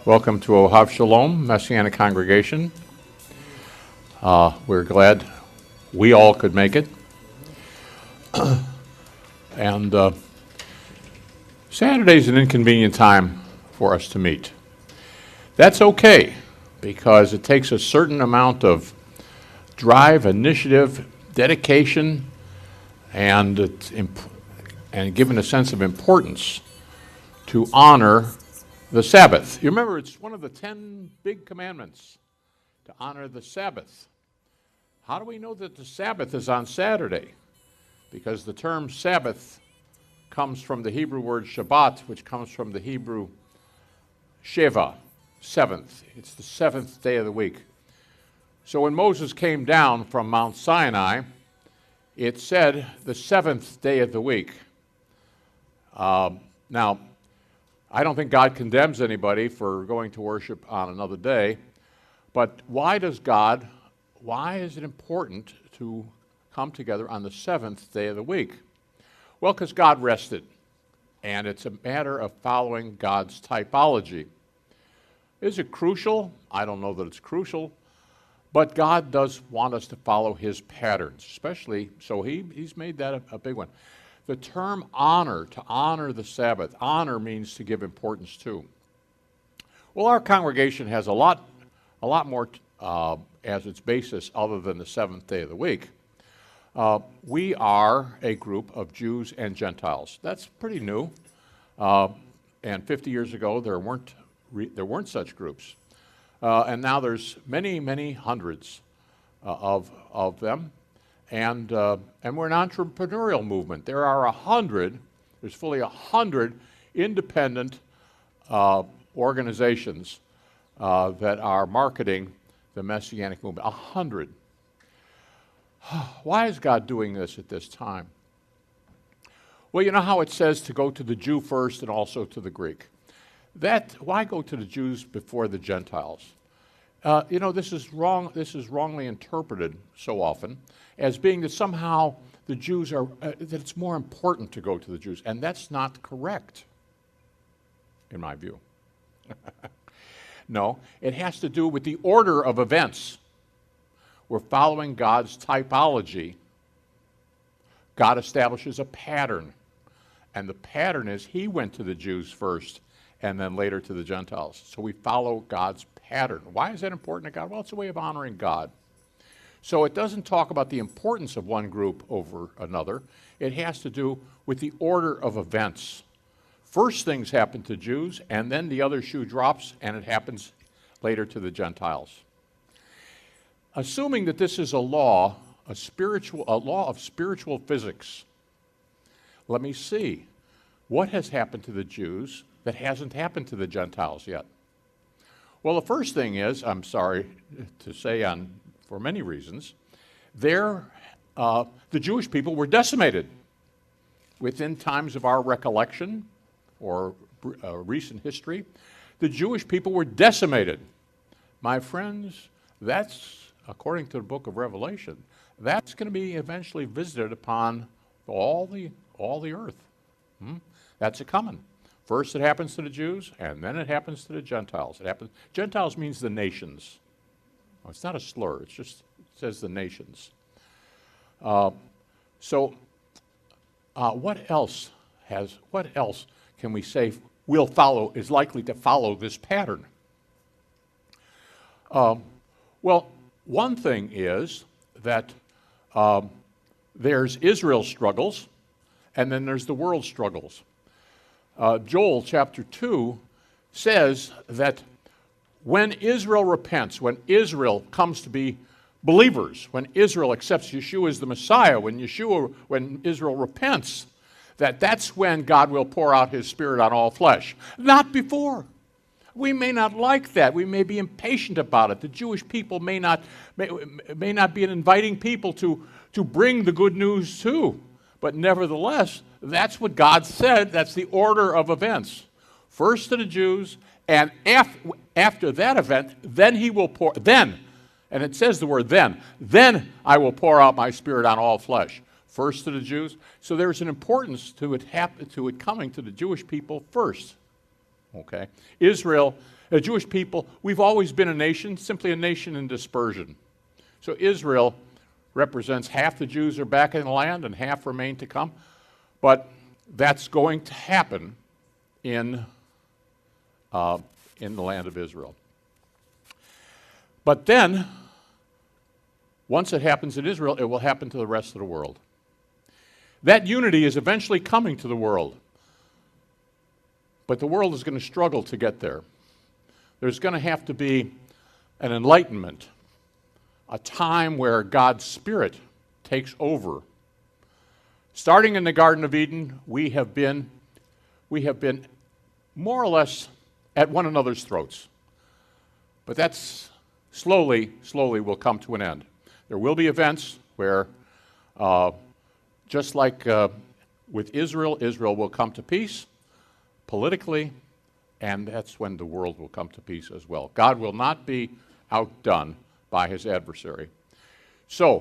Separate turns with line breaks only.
Welcome to Ohav Shalom, Messianic congregation. We're glad we all could make it. And Saturday's an inconvenient time for us to meet. That's okay, because it takes a certain amount of drive, initiative, dedication, and given a sense of importance to honor the Sabbath. You remember, it's one of the 10 big commandments to honor the Sabbath. How do we know that the Sabbath is on Saturday? Because the term Sabbath comes from the Hebrew word Shabbat, which comes from the Hebrew Sheva, seventh. It's the seventh day of the week. So when Moses came down from Mount Sinai, it said the seventh day of the week. Now, I don't think God condemns anybody for going to worship on another day, but why is it important to come together on the seventh day of the week? Well, because God rested, and it's a matter of following God's typology. Is it crucial? I don't know that it's crucial, but God does want us to follow His patterns, especially, so He's made that a big one. The term honor, to honor the Sabbath, honor means to give importance to. Well, our congregation has a lot more as its basis other than the seventh day of the week. We are a group of Jews and Gentiles. That's pretty new. And 50 years ago, there weren't such groups. And now there's many hundreds of them. And we're an entrepreneurial movement. There are there's fully 100 independent organizations that are marketing the Messianic movement. 100. Why is God doing this at this time? Well, you know how it says to go to the Jew first and also to the Greek. Why go to the Jews before the Gentiles? This is wrong. This is wrongly interpreted so often as being that somehow the Jews that it's more important to go to the Jews, and that's not correct, in my view. No, it has to do with the order of events. We're following God's typology. God establishes a pattern, and the pattern is He went to the Jews first and then later to the Gentiles. So we follow God's pattern. Why is that important to God? Well, it's a way of honoring God. So it doesn't talk about the importance of one group over another. It has to do with the order of events. First things happen to Jews, and then the other shoe drops, and it happens later to the Gentiles. Assuming that this is a law of spiritual physics, let me see. What has happened to the Jews that hasn't happened to the Gentiles yet? Well, the first thing is, I'm sorry to say for many reasons, the Jewish people were decimated. Within times of our recollection or recent history, the Jewish people were decimated. My friends, that's, according to the book of Revelation, that's going to be eventually visited upon all the earth. That's a-coming. First it happens to the Jews, and then it happens to the Gentiles. Gentiles means the nations. Well, it's not a slur. It says the nations. What else can we say is likely to follow this pattern? Well, one thing is that there's Israel's struggles, and then there's the world's struggles. Joel chapter 2 says that when Israel repents, when Israel comes to be believers, when Israel accepts Yeshua as the Messiah, when Israel repents, that's when God will pour out His Spirit on all flesh. Not before. We may not like that. We may be impatient about it. The Jewish people may not be an inviting people to bring the good news to. But nevertheless, that's what God said. That's the order of events. First to the Jews, and after that event, then He will pour, and it says the word then I will pour out my Spirit on all flesh. First to the Jews. So there's an importance to it coming to the Jewish people first. Okay? Israel The Jewish people, we've always been a nation, simply a nation in dispersion. So Israel represents half the Jews are back in the land and half remain to come. But that's going to happen in the land of Israel. But then, once it happens in Israel, it will happen to the rest of the world. That unity is eventually coming to the world. But the world is going to struggle to get there. There's going to have to be an enlightenment, a time where God's Spirit takes over. Starting in the Garden of Eden, we have been more or less at one another's throats. But that's slowly will come to an end. There will be events where, just like with Israel, Israel will come to peace politically, and that's when the world will come to peace as well. God will not be outdone by his adversary. So,